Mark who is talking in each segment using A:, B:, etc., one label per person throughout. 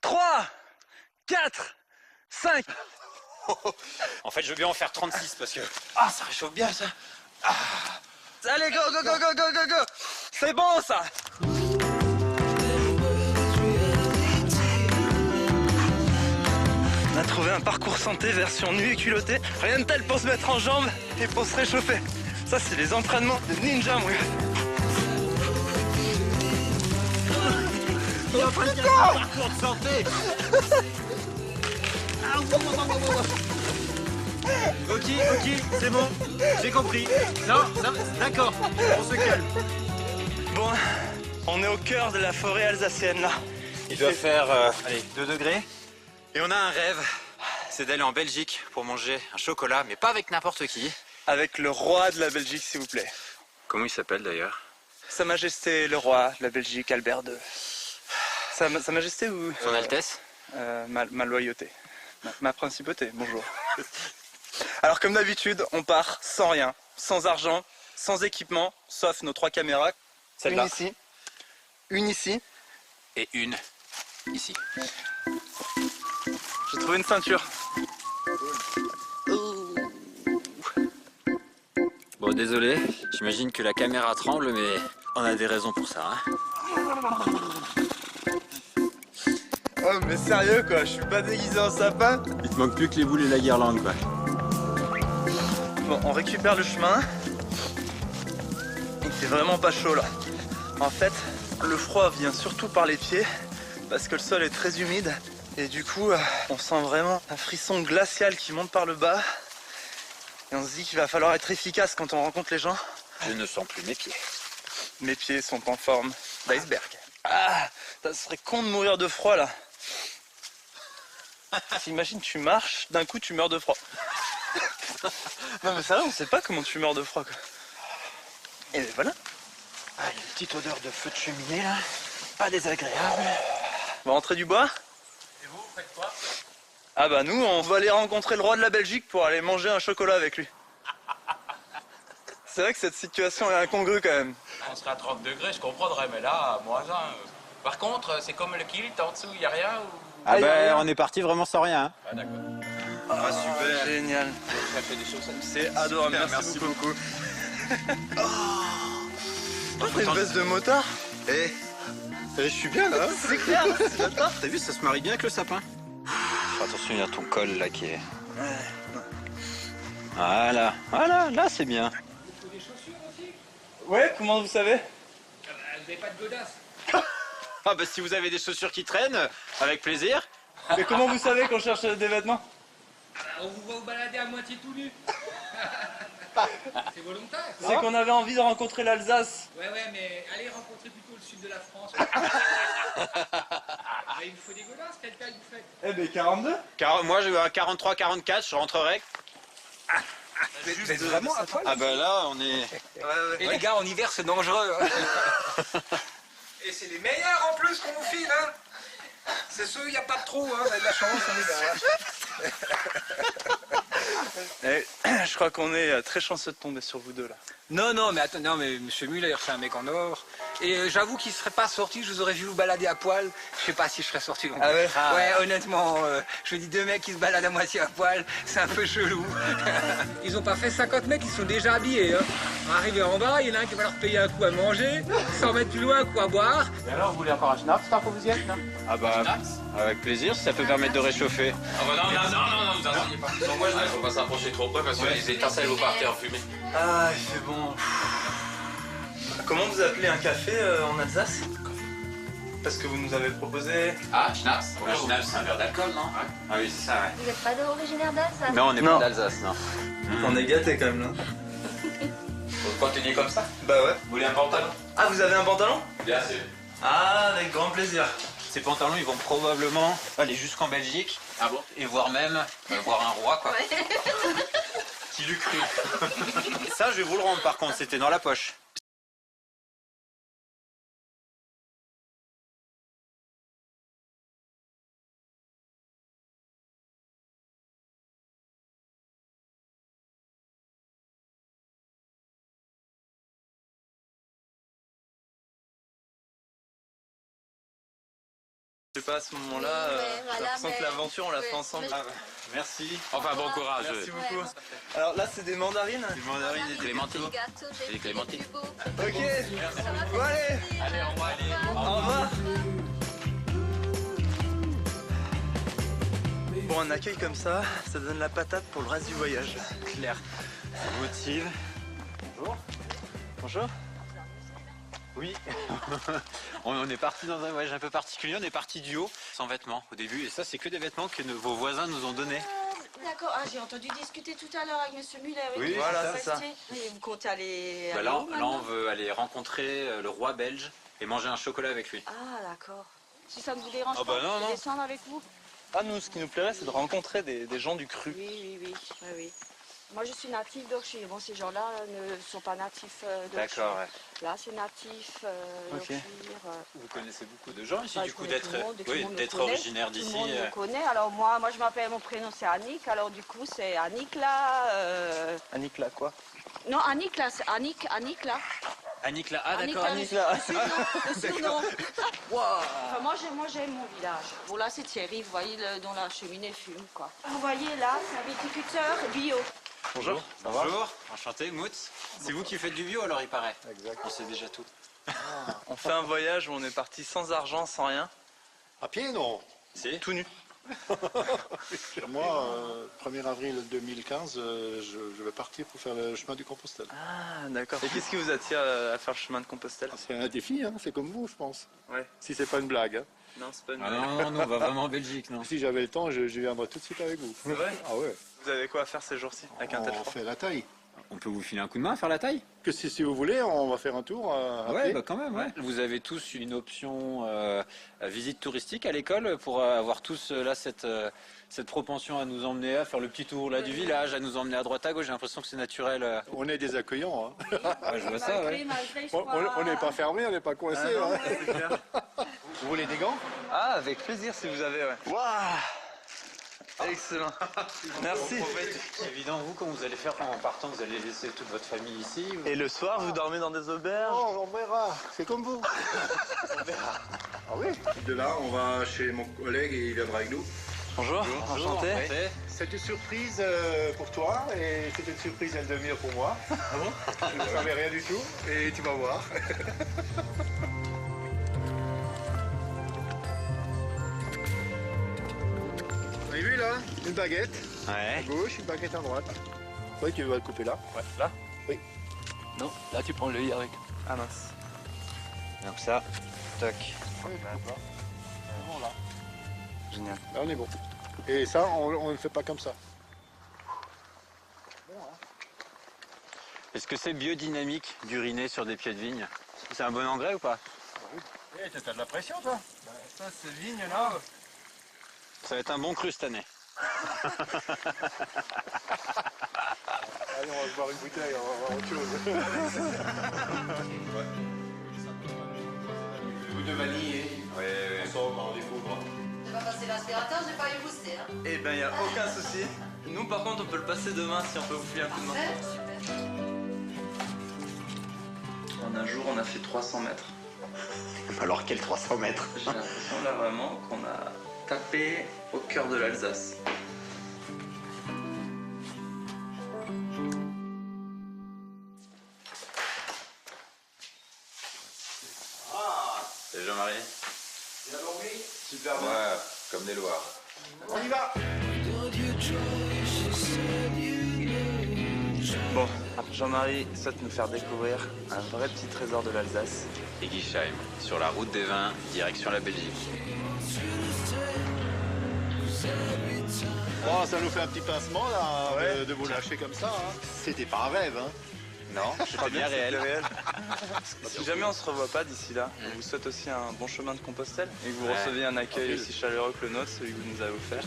A: 3, 4, 5.
B: En fait, je veux bien en faire 36 parce que... Ah, ça réchauffe bien, ça.
A: Allez, go, go, go, go, go, go, go. C'est bon, ça. On a trouvé un parcours santé version nu et culotté. Rien de tel pour se mettre en jambes et pour se réchauffer. Ça, c'est les entraînements de ninja, mon gars.
B: On va pas casser le parcours de santé. Ok, c'est bon. J'ai compris. Non, d'accord. On se calme.
A: Bon, on est au cœur de la forêt alsacienne, là.
B: Il doit faire, allez, 2 degrés. Et on a un rêve. C'est d'aller en Belgique pour manger un chocolat, mais pas avec n'importe qui.
A: Avec le roi de la Belgique, s'il vous plaît.
B: Comment il s'appelle d'ailleurs?
A: Sa Majesté le roi de la Belgique, Albert II. Sa Majesté ou...
B: Son Altesse?
A: Ma loyauté. Ma principauté, bonjour. Alors comme d'habitude, on part sans rien, sans argent, sans équipement, sauf nos 3 caméras.
B: Celle-là.
A: Une ici,
B: Et une ici.
A: j'ai trouvé une ceinture.
B: Bon, désolé, j'imagine que la caméra tremble, mais on a des raisons pour ça. Hein.
A: Oh mais sérieux quoi, je suis pas déguisé en sapin.
B: Il te manque plus que les boules et la guirlande, quoi.
A: Bon, on récupère le chemin. Il fait vraiment pas chaud là. En fait, le froid vient surtout par les pieds parce que le sol est très humide et du coup, on sent vraiment un frisson glacial qui monte par le bas. Et on se dit qu'il va falloir être efficace quand on rencontre les gens.
B: Je ne sens plus mes pieds.
A: Mes pieds sont en forme d'iceberg. Ah, ça serait con de mourir de froid là. T'imagines, tu marches, d'un coup tu meurs de froid. Non mais sérieux, on sait pas comment tu meurs de froid quoi. Et ben voilà.
B: Ah, il y a une petite odeur de feu de cheminée là. Pas désagréable.
A: On va rentrer du bois.
C: Et vous faites quoi?
A: Ah bah nous, on va aller rencontrer le roi de la Belgique pour aller manger un chocolat avec lui. C'est vrai que cette situation est incongrue quand même.
C: On serait à 30 degrés, je comprendrais, mais là, à moins 1. Par contre, c'est comme le kilt, en dessous, il n'y a rien ou...
B: Ah
A: y a rien.
B: on est parti vraiment sans rien. Hein.
C: Ah d'accord.
A: Ah super, génial.
C: Ça fait des choses.
A: C'est adorable,
B: Super,
A: merci beaucoup. Oh, t'as une veste de motard.
B: Je suis bien là.
A: C'est clair, c'est la tarte.
B: T'as vu, ça se marie bien avec le sapin. Attention, il y a ton col là qui est... Voilà, là c'est bien.
C: Vous des chaussures aussi?
A: Ouais, comment vous savez?
C: Vous n'avez pas de godasse?
B: Ah bah si vous avez des chaussures qui traînent, avec plaisir.
A: Mais comment vous savez qu'on cherche des vêtements?
C: On vous voit vous balader à moitié tout nu. C'est volontaire.
A: C'est qu'on avait envie de rencontrer l'Alsace.
C: Ouais, mais allez rencontrer plutôt le sud de la France. Il vous faut des godasses, quelle taille vous faites?
A: Eh ben 42.
B: Moi j'ai un 43-44, je rentrerai.
C: Vous êtes vraiment à poil?
B: Ah bah là on est...
C: Et les gars, en hiver, c'est dangereux. Et c'est les meilleurs en plus qu'on vous file, hein. C'est ceux où il n'y a pas de trou, hein. Vous avez de la chance,
A: Je crois qu'on est très chanceux de tomber sur vous deux là.
C: Non, mais attends, non, mais Monsieur Muller, c'est un mec en or. Et j'avoue qu'il serait pas sorti, je vous aurais vu vous balader à poil. Je sais pas si je serais sorti.
A: Ah ouais?
C: Ouais, honnêtement, je dis 2 mecs qui se baladent à moitié à poil, c'est un peu chelou. Ils ont pas fait 50 mecs, ils sont déjà habillés. Hein. Arrivé en bas, il y en a un qui va leur payer un coup à manger, 100 mètres plus loin, un coup à boire.
D: Et alors, vous voulez encore un schnaps, tant que vous y êtes, là?
B: Ah bah avec plaisir, si ça peut permettre de réchauffer.
E: Ah bah non, vous insinuez pas. Non, moi, il faut pas s'approcher trop près parce que les étincelles vont partir en fumée.
A: Ah, il fait bon. Comment vous appelez un café en Alsace? Parce que vous nous avez proposé...
E: Ah, schnapps. Un schnapps, c'est un verre d'alcool, non?
B: Ah oui c'est ça, ouais.
F: Vous n'êtes pas originaire d'Alsace?
B: Non on n'est
A: Non.
B: pas d'Alsace, non.
A: On est gâtés quand même là.
E: Faut continuer comme ça.
A: Bah ouais.
E: Vous voulez un pantalon?
A: Ah, vous avez un pantalon?
E: Bien sûr.
A: Ah, avec grand plaisir.
B: Ces pantalons ils vont probablement aller jusqu'en Belgique.
E: Ah bon?
B: Et voire même voir un roi quoi. Qui l'eût cru. Ça je vais vous le rendre par contre, c'était dans la poche.
A: Je sais pas, à ce moment-là,
F: Oui, ouais,
A: j'ai
F: voilà,
A: l'impression que
F: mais-
A: l'aventure, on l'a fait
F: ouais,
A: ensemble.
F: mais-
B: Merci.
E: Enfin, bon courage.
A: Merci beaucoup.
F: Ouais.
A: Alors là, c'est des mandarines.
B: Des mandarines et des
E: clémentines.
F: Des gâteaux,
E: Et des clémentines.
F: plus beaux.
A: Ok,
F: Ça m'a fait
A: bon, allez,
F: plaisir.
E: Allez, on va aller.
A: au revoir. Bon, un accueil comme ça donne la patate pour le reste du voyage.
B: Claire. Ça motive. Bonjour.
A: Bonjour.
B: Oui. On est parti dans un voyage un peu particulier. On est parti duo, sans vêtements au début. Et ça, c'est que des vêtements que vos voisins nous ont donnés.
G: D'accord, j'ai entendu discuter tout à l'heure avec M. Muller.
B: Oui,
A: voilà, c'est ça.
G: Et vous comptez aller.
B: Bah
G: aller
B: là,
G: où,
B: on
G: maintenant
B: veut aller rencontrer le roi belge et manger un chocolat avec lui.
G: Ah, d'accord. Si ça ne vous dérange
B: Ah bah
G: pas,
B: non,
G: je
B: non.
G: peux descendre avec vous.
A: Ah, nous, ce qui nous plairait, c'est de rencontrer des gens du cru.
G: Oui. Moi, je suis native d'Orchire. Bon, ces gens-là ne sont pas natifs d'Orchire.
B: D'accord, ouais.
G: Là, c'est natif
A: Ok.
G: d'Orchire.
B: Vous connaissez beaucoup de gens ici,
G: Bah,
B: du
G: je
B: coup,
G: connais
B: d'être
G: tout le monde, tout le monde me
B: d'être
G: connaît.
B: originaire
G: Tout
B: d'ici.
G: le monde me connaît. Alors, moi je m'appelle, mon prénom, c'est Annick. Alors, du coup, c'est Annick là.
A: Annick, là, quoi?
G: Non, Annick là, c'est Annick là.
B: Annick là, ah
G: Annick,
B: d'accord.
G: là,
A: Annick, là.
G: Le surnom. Enfin, moi j'aime mon village. Bon là c'est Thierry, vous voyez dont la cheminée fume quoi. Vous voyez là, c'est un viticulteur bio.
A: Bonjour. Ça va?
B: Bonjour, enchanté, Moutz. C'est vous qui faites du bio alors il paraît.
H: Exact.
B: On sait déjà tout.
A: On fait un voyage où on est parti sans argent, sans rien,
H: À pied, non.
B: Si.
A: tout nu.
H: Moi, 1er avril 2015, je vais partir pour faire le chemin du Compostelle.
A: Ah, d'accord. Et qu'est-ce qui vous attire à faire le chemin de Compostelle?
H: C'est un défi, hein, c'est comme vous, je pense.
A: Ouais.
H: Si c'est pas une blague. Hein.
A: Non, c'est pas une
B: Ah
A: blague.
B: non, nous on va vraiment en Belgique, non.
H: Si j'avais le temps, je viendrais tout de suite avec vous.
A: C'est vrai?
H: Ah ouais.
A: Vous avez quoi à faire ces jours-ci avec un tel
H: On
A: froid?
H: fait la taille.
B: On peut vous filer un coup de main à faire la taille?
H: Que si vous voulez, on va faire un tour à
B: Ouais,
H: pied.
B: bah quand même, ouais. Vous avez tous une option visite touristique à l'école pour avoir tous là cette propension à nous emmener à faire le petit tour là du village, à nous emmener à droite à gauche. J'ai l'impression que c'est naturel.
H: On est des accueillants. Hein.
B: Ouais, je vois ça, ouais.
G: Malgré le
H: On n'est pas fermé, on n'est pas coincé.
A: Ah non,
H: hein.
A: c'est clair.
H: Vous voulez des gants?
A: Ah, avec plaisir si vous avez, ouais. Waouh! Excellent. Merci.
B: C'est évident, vous, quand vous allez faire en partant, vous allez laisser toute votre famille ici ou-
A: Et le soir, vous dormez dans des auberges?
H: Oh, on verra. C'est comme vous. On verra. Ah oui. De là, on va chez mon collègue et il viendra avec nous.
A: Bonjour, enchanté.
B: enchanté.
H: C'est une surprise pour toi et c'est une surprise à une demi-heure pour moi. Ah bon? Je ne savais rien du tout et tu vas voir. Vous avez vu là? Une baguette
B: Ouais.
H: à gauche, une baguette à droite. Oui, tu vas le couper là.
A: Ouais, là?
H: Oui.
A: Non, là tu prends le i avec. Ah mince.
B: Donc ça, toc.
H: Oui, d'accord. Bon là.
A: Génial.
H: Là on est bon. Et ça, on ne le fait pas comme ça.
B: Est-ce que c'est biodynamique d'uriner sur des pieds de vigne? C'est un bon engrais ou pas?
H: Eh, t'as de la pression toi?
A: Ça, ces vignes là.
B: Ça va être un bon cru cette année.
H: Allez, on va se boire une bouteille, on va voir autre chose. Goût de vanille,
B: Oui,
H: on sort on découvre.
F: Je vais pas passer l'aspirateur, j'ai pas eu boosté. Hein.
A: Eh ben, y a aucun souci. Nous, par contre, on peut le passer demain si on peut vous filer un coup de main.
F: Ouais, super.
A: En un jour, on a fait 300 mètres.
B: Alors quel 300 mètres?
A: J'ai l'impression là vraiment qu'on a tapé au cœur de l'Alsace.
B: C'est Jean-Marie?
H: Bien dormi?
A: Super
B: Ouais, comme des Loirs.
H: On y va!
A: Bon, Jean-Marie souhaite nous faire découvrir un vrai petit trésor de l'Alsace.
B: Egisheim, sur la route des vins, direction la Belgique.
H: Oh, ça nous fait un petit pincement là,
A: Ouais.
H: de vous lâcher comme ça. Hein. C'était pas un rêve, hein.
B: Non, c'était bien réel.
A: Si jamais on se revoit pas d'ici là, on vous souhaite aussi un bon chemin de Compostelle et que vous
B: Ouais.
A: receviez un accueil
H: Tranquille.
A: aussi chaleureux que le nôtre, celui que vous nous avez offert.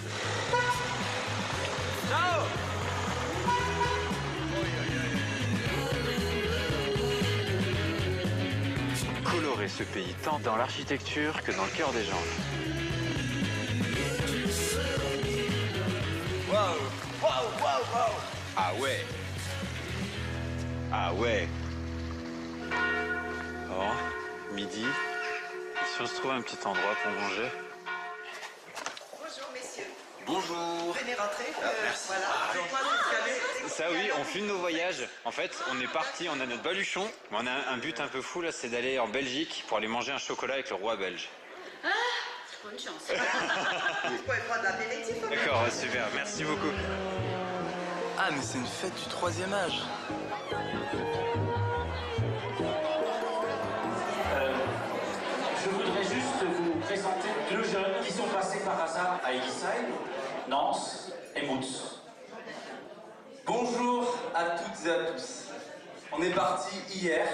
B: Colorer ce pays tant dans l'architecture que dans le cœur des gens.
A: Waouh! Waouh! Waouh! Waouh!
B: Ah ouais. Ah ouais. Bon, midi. Et si on se trouve un petit endroit pour manger?
A: bonjour.
I: Venez rentrer.
B: Merci.
I: Voilà.
B: Ça oui, on filme nos voyages. En fait, on est parti, on a notre baluchon, mais on a un but un peu fou là, c'est d'aller en Belgique pour aller manger un chocolat avec le roi belge.
G: Ah, bonne chance.
I: Vous pouvez prendre l'apéritif.
B: D'accord, super, merci beaucoup.
A: Ah, mais c'est une fête du 3e âge.
D: Je voudrais juste vous présenter 2 jeunes qui sont passés par hasard à Elisheim, Nance et Moutz.
A: Bonjour à toutes et à tous. On est parti hier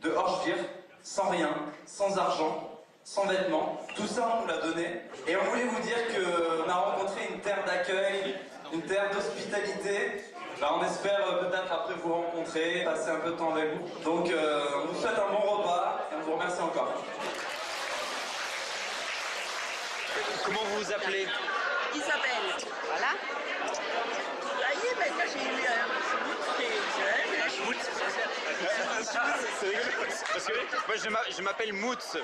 A: de Orschwir, sans rien, sans argent, sans vêtements. Tout ça, on nous l'a donné. Et on voulait vous dire qu'on a rencontré une terre d'accueil, une terre d'hospitalité. On espère peut-être après vous rencontrer, passer un peu de temps avec vous. Donc, on vous souhaite un bon repas et on vous remercie encore.
B: Comment vous vous appelez?
I: Isabelle. Voilà. Là, maintenant j'ai eu un schmutz.
B: C'est rigolo, parce que moi je m'appelle Moutz.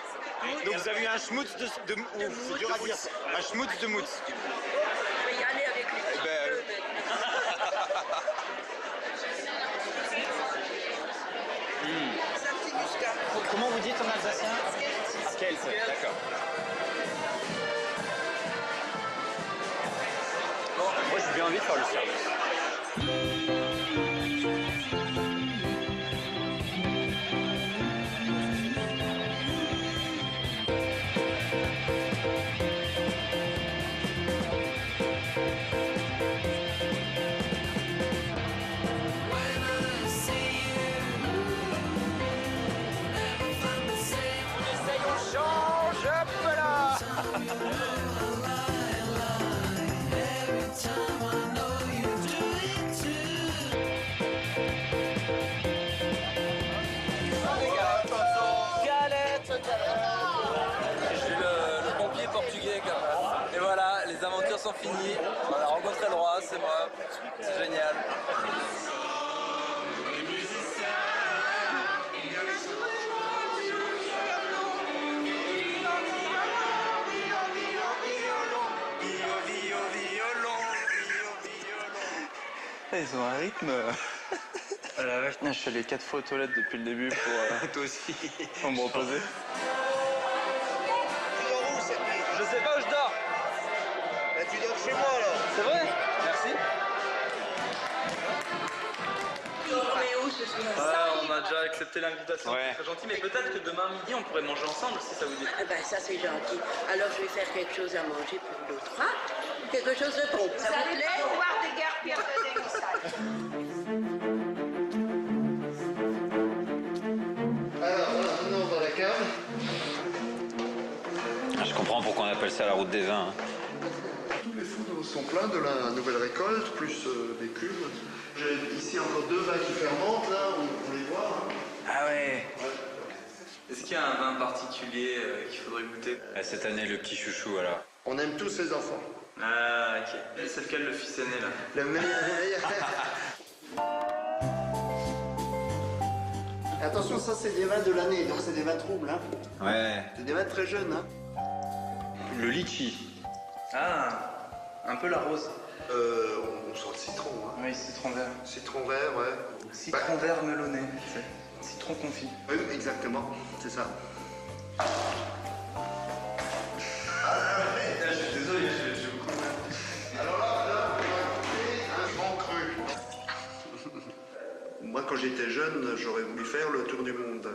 B: Donc vous avez eu un schmutz de c'est dur à dire. Un schmutz de Moutz.
I: Je vais y aller avec lui.
B: Comment vous dites en alsacien? Skelt, d'accord. Bon, moi j'ai bien envie de faire le service.
A: Et voilà, les aventures sont finies. On a rencontré le roi, c'est moi. C'est génial. Ils ont un rythme. Ah la vache, je suis allé 4 fois aux toilettes depuis le début pour,
B: Toi aussi.
A: pour me reposer.
H: Je sais pas où je dors. Bah, tu dors chez moi alors.
A: C'est vrai? Merci. On a déjà accepté l'invitation,
B: Ouais.
A: c'est très gentil, mais peut-être que demain midi on pourrait manger ensemble si ça vous dit.
I: Ah ben ça c'est gentil. Alors je vais faire quelque chose à manger pour nous 3. Quelque chose de bon.
G: Vous allez pas pouvoir déguerpir de Elisheim.
H: Alors, maintenant dans la cave.
B: Je comprends pourquoi on appelle ça la route des vins. Hein.
H: Tous les fours sont pleins de la nouvelle récolte, plus des cuves. J'ai ici encore 2 vins qui fermentent, là, on les voit. Hein.
A: Ah ouais. Est-ce qu'il y a un vin particulier qu'il faudrait goûter?
B: Cette année, le petit chouchou, alors.
H: On aime tous les enfants.
A: Ah ok. Et c'est lequel le fils aîné là?
H: Le meilleur. Attention, ça c'est des vins de l'année, donc c'est des vins troubles. Hein.
B: Ouais.
H: C'est des vins très jeunes. Hein.
B: Le litchi.
A: Ah, un peu la rose.
H: On sent le citron. Hein.
A: Oui, citron vert.
H: Citron vert, ouais.
A: Citron vert melonné, c'est citron confit.
H: Oui, exactement, c'est ça.
A: Je suis désolé, j'ai beaucoup.
H: Alors là, on va goûter un grand cru. Moi, quand j'étais jeune, j'aurais voulu faire le tour du monde.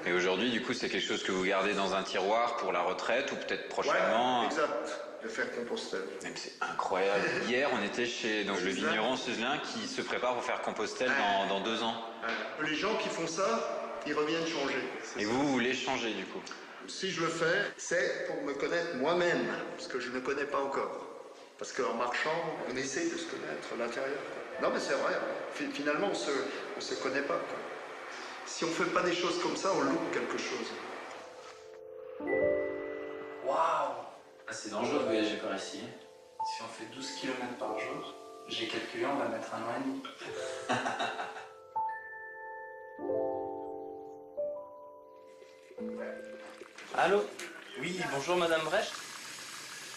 B: Et aujourd'hui, du coup, c'est quelque chose que vous gardez dans un tiroir pour la retraite ou peut-être prochainement.
H: Ouais, exact. Le faire Compostelle.
B: Même c'est incroyable. Hier, on était chez donc, le vigneron Seuzelin qui se prépare pour faire Compostelle dans 2 ans.
H: Les gens qui font ça, ils reviennent changer.
B: Et vous voulez changer, du coup?
H: Si je le fais, c'est pour me connaître moi-même, parce que je ne connais pas encore. Parce qu'en marchant, on essaie de se connaître à l'intérieur. Non, mais c'est vrai. Finalement, on se connaît pas. Quoi. Si on fait pas des choses comme ça, on loupe quelque chose.
A: Waouh! C'est dangereux de voyager par ici. Si on fait 12 km par jour, j'ai calculé, on va mettre 1 an et demi. Allô? Oui, bonjour Madame Brecht.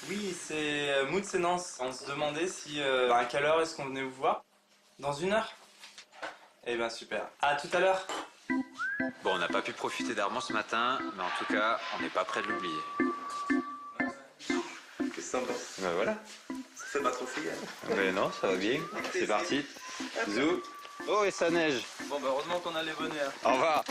J: Oui, c'est Moods et Nance. On se demandait si à quelle heure est-ce qu'on venait vous voir? Dans 1 heure? Eh ben super. À tout à l'heure.
B: Bon, on n'a pas pu profiter d'Armand ce matin, mais en tout cas, on n'est pas prêt de l'oublier.
A: Qu'est-ce que t'en penses?
B: Ben voilà.
A: Ça fait pas trop fille.
B: Mais non, ça va bien. C'est parti. Bisous. Oh, et ça neige.
A: Bon bah heureusement qu'on a les bonnets. Hein.
B: Au revoir.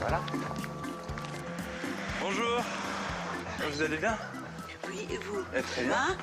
A: Voilà. Bonjour. Vous allez bien?
I: Oui, et vous?
A: Très bien.
I: Hein?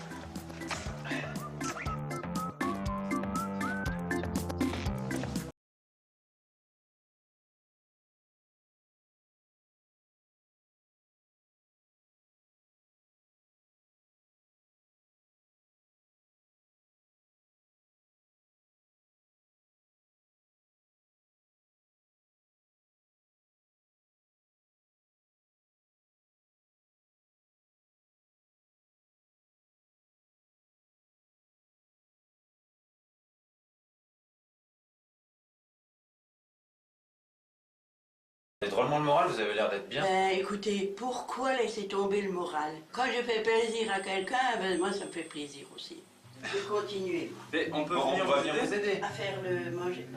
B: C'est drôlement le moral, vous avez l'air d'être bien.
I: Écoutez, pourquoi laisser tomber le moral? Quand je fais plaisir à quelqu'un, moi ça me fait plaisir aussi. Je vais continuer, moi.
J: Et on peut
B: Bon,
J: venir
B: on va
J: vous
B: venir
J: aider?
B: vous aider.
I: À faire le manger.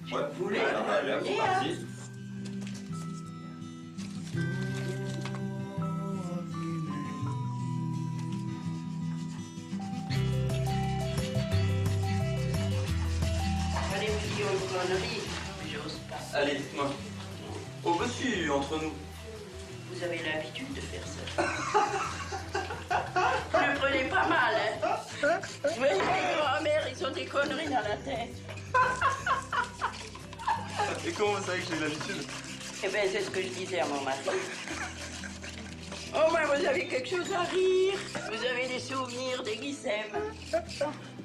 I: Si
B: Ouais.
I: vous voulez.
B: Allez,
I: venez,
B: c'est
I: hein.
B: parti.
I: Allez me dire une connerie, mais j'ose pas.
J: Allez, dites-moi. Oh bah si, entre nous.
I: Vous avez l'habitude de faire ça. Vous le prenez pas mal, hein? Vous voyez, les grands-mères, ils ont des conneries dans la tête.
A: Et comment vous savez que j'ai l'habitude?
I: Eh bien, c'est ce que je disais à mon mari. Au moins, vous avez quelque chose à rire. Vous avez des souvenirs des Guissem.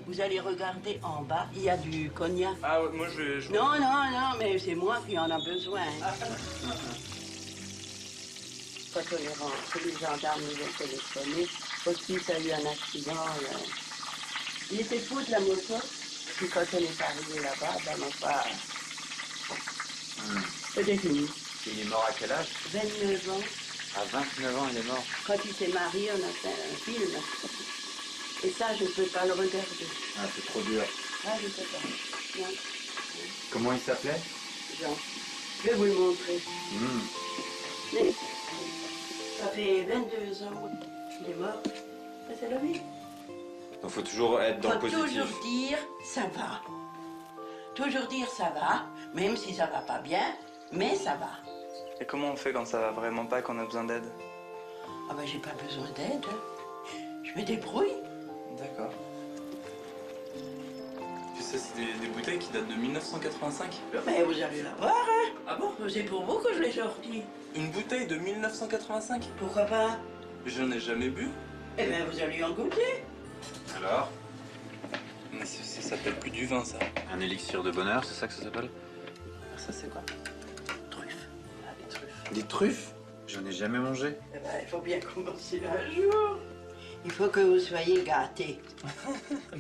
I: Vous allez regarder en bas, il y a du cognac.
J: Ah ouais, moi je...
I: Non, non, non, mais c'est moi qui en a besoin. Quand on est rentré, les gendarmes nous ont téléphoné. Aussi, ça a eu un accident. Il était fou de la moto. Puis quand on est arrivé là-bas, ben, enfin... C'était fini.
B: Il est mort à quel âge?
I: 29 ans.
B: À 29 ans, il est mort.
I: Quand il s'est marié, on a fait un film. Et ça, je ne peux pas le regarder.
B: Ah, c'est trop dur.
I: Ah, je ne peux pas. Non.
B: Comment il s'appelait?
I: Jean. Je vais vous le montrer. Mais, ça fait 22 ans qu'il est mort. Mais c'est la vie.
B: Donc faut toujours être dans le
I: Faut
B: positif.
I: toujours dire ça va. Toujours dire ça va, même si ça va pas bien, mais ça va.
J: Et comment on fait quand ça va vraiment pas, qu'on a besoin d'aide?
I: Ah ben j'ai pas besoin d'aide. Je me débrouille.
J: D'accord. Tu sais, c'est des bouteilles qui datent de 1985.
I: Mais vous allez la voir, hein.
J: Ah bon?
I: C'est pour vous que je l'ai sorti.
J: Une bouteille de 1985?
I: Pourquoi pas?
J: J'en ai jamais bu.
I: Eh bien, vous allez en goûter.
B: Alors?
J: Mais ça s'appelle plus du vin, ça.
B: Un élixir de bonheur, c'est ça que ça s'appelle?
J: Ça, c'est quoi?
I: Truffes. Ah, les truffes.
B: Des truffes? J'en ai jamais mangé.
I: Eh ben, il faut bien commencer un jour. Il faut que vous soyez gâtés.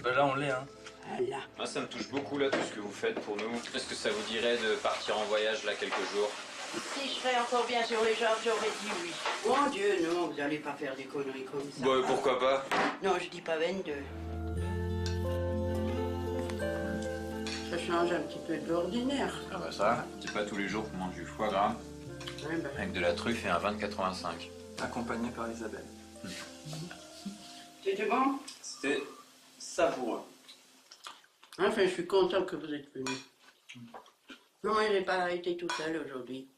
J: Bah là, on l'est, hein.
I: Voilà.
B: Moi, ça me touche beaucoup, là, tout ce que vous faites pour nous. Est-ce que ça vous dirait de partir en voyage, là, quelques jours?
I: Si je serais encore bien sur les jambes, j'aurais dit oui. Mon Dieu, non, vous n'allez pas faire des conneries comme ça.
B: Bah, pourquoi pas?
I: Non, je dis pas 22. Ça change un petit peu de l'ordinaire.
B: Ah bah ça, c'est pas tous les jours qu'on mange du foie gras
I: Oui, ben,
B: avec de la truffe et un vin de 85.
J: Accompagné par Isabelle.
I: c'était bon?
J: C'était savoureux.
I: Enfin, je suis content que vous êtes venu. Non, moi, je n'ai pas été tout seul aujourd'hui.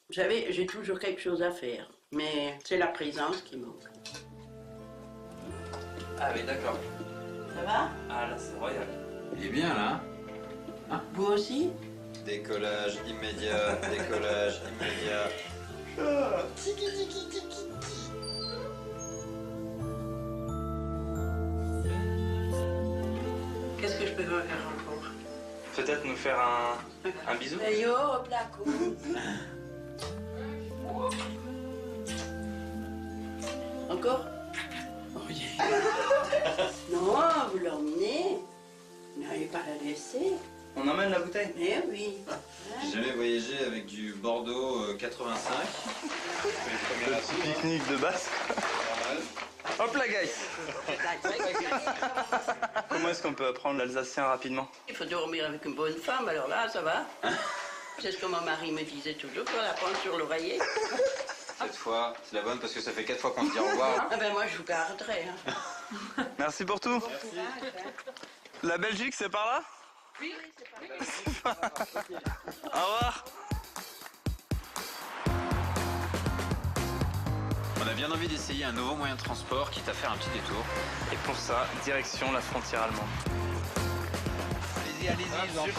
I: Vous savez, j'ai toujours quelque chose à faire. Mais c'est la présence qui manque.
J: Ah oui, d'accord.
I: Ça va?
J: Ah là, c'est royal.
B: Il est bien, là.
I: Vous aussi?
B: Décollage immédiat, décollage immédiat.
I: Qu'est-ce que je peux faire encore?
J: Peut-être nous faire un bisou?
I: Hey yo, hop là, cool. Encore? Oh, yeah. Non, vous l'emmenez. Non, pas la laisser.
A: On emmène la bouteille?
I: Eh oui.
B: J'ai jamais voyagé avec du Bordeaux 85.
A: Petit pique-nique de base. Hop là, guys. Comment est-ce qu'on peut apprendre l'alsacien rapidement?
I: Il faut dormir avec une bonne femme, alors là, ça va. C'est ce que mon mari me disait toujours, pour la prendre sur l'oreiller.
B: Cette fois, c'est la bonne parce que ça fait 4 fois qu'on se dit au revoir.
I: Ah ben moi, je vous garderai. Hein.
A: Merci pour tout. La Belgique, c'est par là?
I: Oui, c'est pas grave.
A: Au revoir.
B: On a bien envie d'essayer un nouveau moyen de transport, quitte à faire un petit détour.
A: Et pour ça, direction la frontière allemande.
B: Allez-y, allez-y, je vous en prie.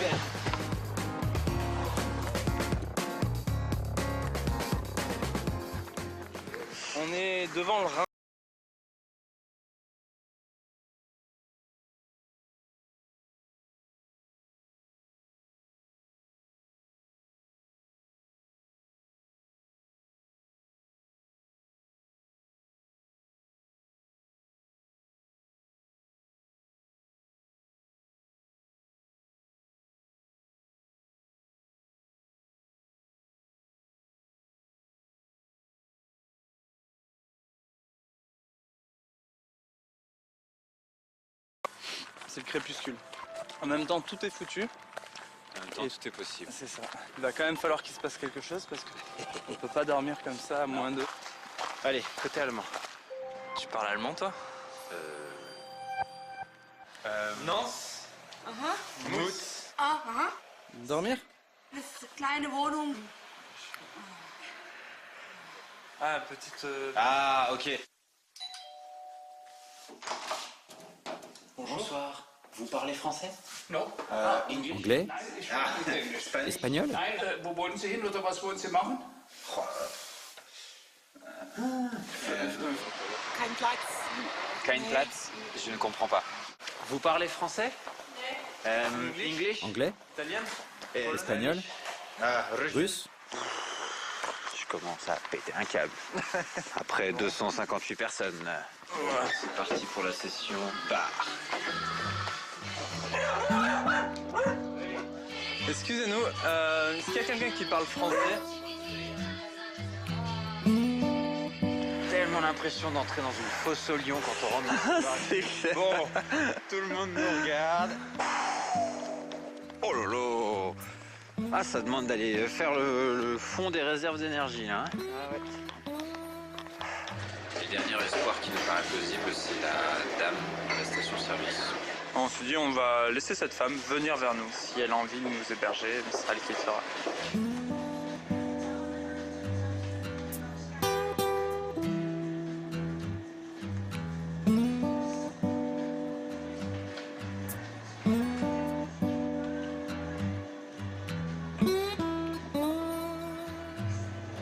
A: On est devant le Rhin. C'est le crépuscule. En même temps, tout est foutu.
B: En même temps, tout est possible.
A: C'est ça. Il va quand même falloir qu'il se passe quelque chose parce qu'on peut pas dormir comme ça à moins de... Allez, côté allemand. Tu parles allemand, toi?
J: Nance. Mutz.
A: Dormir?
F: Kleine Wohnung.
J: Ah, petite...
B: Ah, ok.
K: Bonsoir. Vous parlez français?
J: Non.
K: Anglais? Espagnol?
J: Nein, wo wollen Sie hin oder was wollen Sie machen?
F: Kein Platz.
B: Kein Platz, je ne comprends pas. Vous parlez français? English?
K: Anglais?
J: Italien?
K: Espagnol? Russe?
B: Je commence à péter un câble. Après 258 personnes. C'est parti pour la session bar.
A: Excusez-nous, est-ce qu'il y a quelqu'un qui parle français?
B: Tellement l'impression d'entrer dans une fosse au lion quand on rentre dans le bar.
A: C'est clair.
B: Bon, tout le monde nous regarde. Oh lolo! Ah, ça demande d'aller faire le fond des réserves d'énergie, là. Hein.
A: Ah ouais.
B: Le dernier espoir qui nous paraît plausible, c'est la dame de la station-service.
A: On s'est dit on va laisser cette femme venir vers nous. Si elle a envie de nous héberger, ce sera elle qui le fera.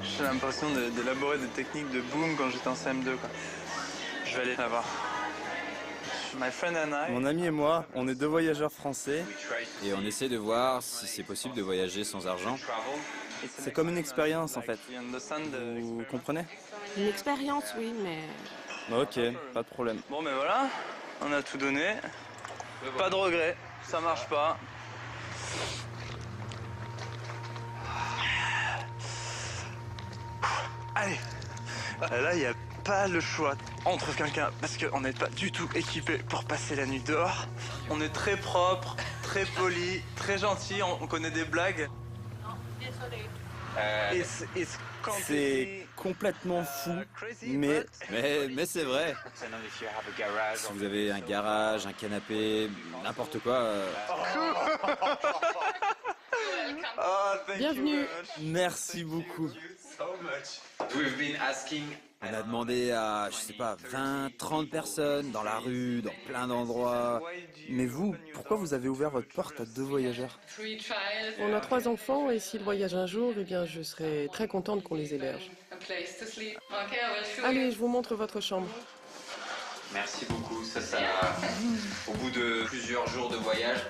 A: J'ai l'impression d'élaborer des techniques de boom quand j'étais en CM2, quoi. Je vais aller la voir.
L: Mon ami et moi, on est deux voyageurs français.
K: Et on essaie de voir si c'est possible de voyager sans argent.
L: C'est comme une expérience en fait. Vous comprenez?
M: Une expérience, oui, mais...
L: Ok, pas de problème.
A: Bon ben voilà, on a tout donné. Pas de regret, ça marche pas. Allez, là il n'y a pas le choix entre quelqu'un parce qu'on n'est pas du tout équipé pour passer la nuit dehors. On est très propre, très poli, très gentil, on connaît des blagues.
L: C'est complètement fou, mais
K: c'est vrai. Si vous avez un garage, un canapé, n'importe quoi...
M: Bienvenue.
L: Merci beaucoup.
K: On a demandé à, je sais pas, 20, 30 personnes dans la rue, dans plein d'endroits.
L: Mais vous, pourquoi vous avez ouvert votre porte à deux voyageurs?
M: On a 3 enfants et s'ils voyagent un jour, eh bien, je serai très contente qu'on les héberge. Allez, je vous montre votre chambre.
B: Merci beaucoup, ça au bout de plusieurs jours de voyage.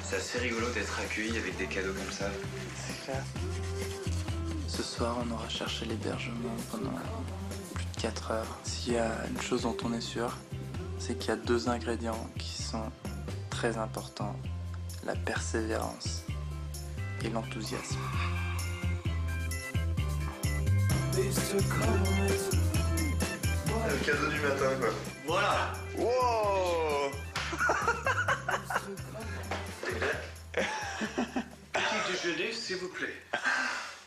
B: C'est assez rigolo d'être accueilli avec des cadeaux comme ça.
A: C'est clair. Ce soir, on aura cherché l'hébergement pendant plus de 4 heures. S'il y a une chose dont on est sûr, c'est qu'il y a 2 ingrédients qui sont très important, la persévérance et l'enthousiasme.
H: Le cadeau du matin, quoi.
A: Voilà. Wow.
N: Petit déjeuner, s'il vous plaît.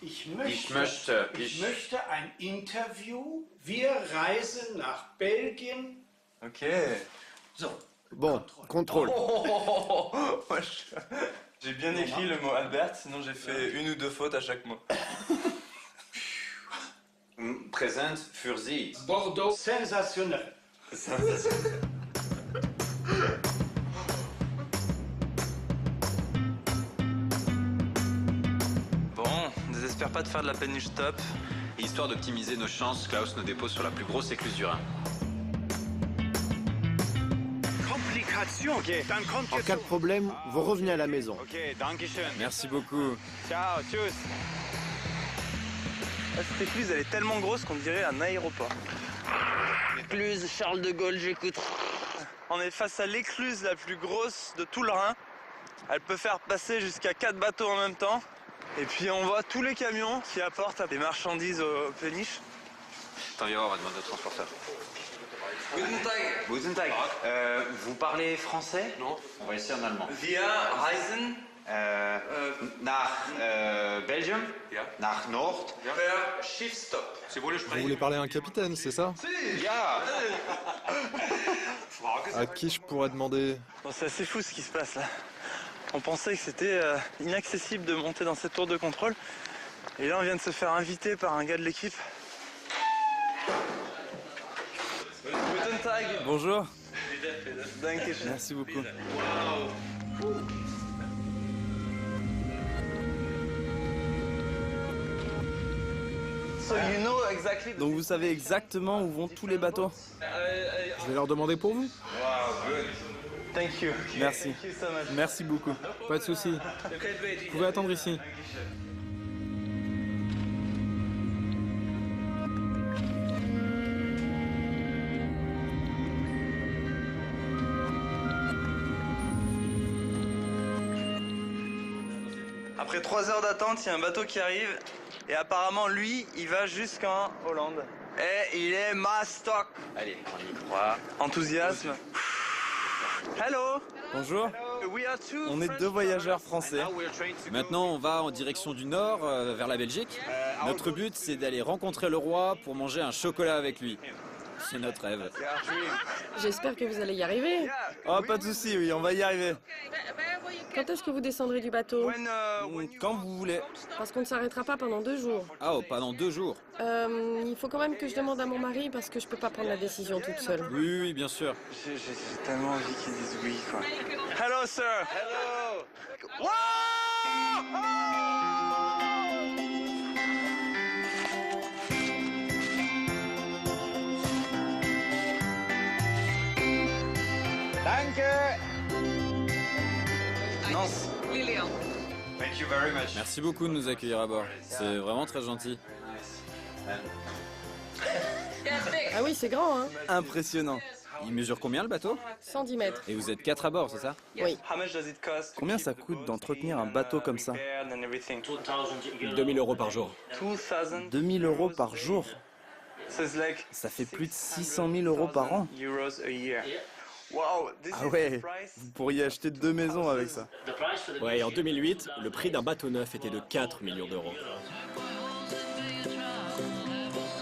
N: Ich möchte ein Interview. Wir reisen nach Belgien.
J: Ok.
N: So.
L: Bon, contrôle.
J: J'ai bien écrit le mot Albert, sinon j'ai fait une ou deux fautes à chaque mot.
B: Présente für Sie.
N: Bordeaux, sensationnel.
A: Bon, désespère pas de faire de la péniche top.
B: Et histoire d'optimiser nos chances, Klaus nous dépose sur la plus grosse écluse du Rhin.
L: En cas de problème, vous revenez à la maison.
K: Merci beaucoup.
A: Ciao, tchuss. Cette écluse, elle est tellement grosse qu'on dirait un aéroport. Écluse Charles de Gaulle, j'écoute. On est face à l'écluse la plus grosse de tout le Rhin. Elle peut faire passer jusqu'à 4 bateaux en même temps. Et puis on voit tous les camions qui apportent des marchandises aux péniches.
B: Attends, viens voir, on va demander au transporteur.
A: Guten Tag.
B: Guten Tag. Vous parlez français? Non. On va essayer en allemand.
A: Wir reisen
B: nach Belgium, nach Nord.
A: vers Schiffstop.
O: Vous voulez parler à un capitaine, c'est ça?
B: Ja.
O: À qui je pourrais demander?
A: Bon, c'est assez fou ce qui se passe là. On pensait que c'était inaccessible de monter dans cette tour de contrôle. Et là, on vient de se faire inviter par un gars de l'équipe. Guten Tag.
L: Bonjour.
A: Dankeschön.
L: Merci beaucoup.
A: So you know exactly.
L: Donc vous savez exactement où vont tous les bateaux?
O: Je vais leur demander pour vous.
A: Wow, good. Thank you.
L: Merci.
A: Thank you so much.
L: Merci beaucoup. Pas de souci. Vous pouvez attendre ici.
A: Après 3 heures d'attente, il y a un bateau qui arrive. Et apparemment, lui, il va jusqu'en Hollande. Et il est mastoc.
B: Allez, on y croit.
A: Enthousiasme. Hello.
L: Bonjour.
A: We are two
L: On est deux voyageurs français.
K: Maintenant, on va en direction du nord, vers la Belgique. Notre but, c'est d'aller rencontrer le roi pour manger un chocolat avec lui. C'est notre rêve.
M: J'espère que vous allez y arriver.
L: Oh, pas de souci, oui, on va y arriver.
M: Quand est-ce que vous descendrez du bateau?
L: Quand vous voulez.
M: Parce qu'on ne s'arrêtera pas pendant 2 jours.
K: Ah, oh, pendant 2 jours.
M: Il faut quand même que je demande à mon mari parce que je peux pas prendre la décision toute seule.
K: Oui, oui, bien sûr.
A: J'ai tellement envie qu'ils disent oui, quoi. Hello, sir. Hello. Wow! Danke. Nance.
G: Lilian.
B: Thank you very much.
K: Merci beaucoup de nous accueillir à bord. C'est vraiment très gentil.
M: Ah oui, c'est grand, hein?
L: Impressionnant.
K: Il mesure combien le bateau?
M: 110 mètres.
K: Et vous êtes 4 à bord, c'est ça?
M: Oui.
L: Combien ça coûte d'entretenir un bateau comme ça?
K: 2000 € par jour.
L: 2000 € par jour? Ça fait plus de 600 000 € par an. Ah ouais, vous pourriez acheter 2 maisons avec ça.
O: Ouais, en 2008, le prix d'un bateau neuf était de 4 millions d'euros.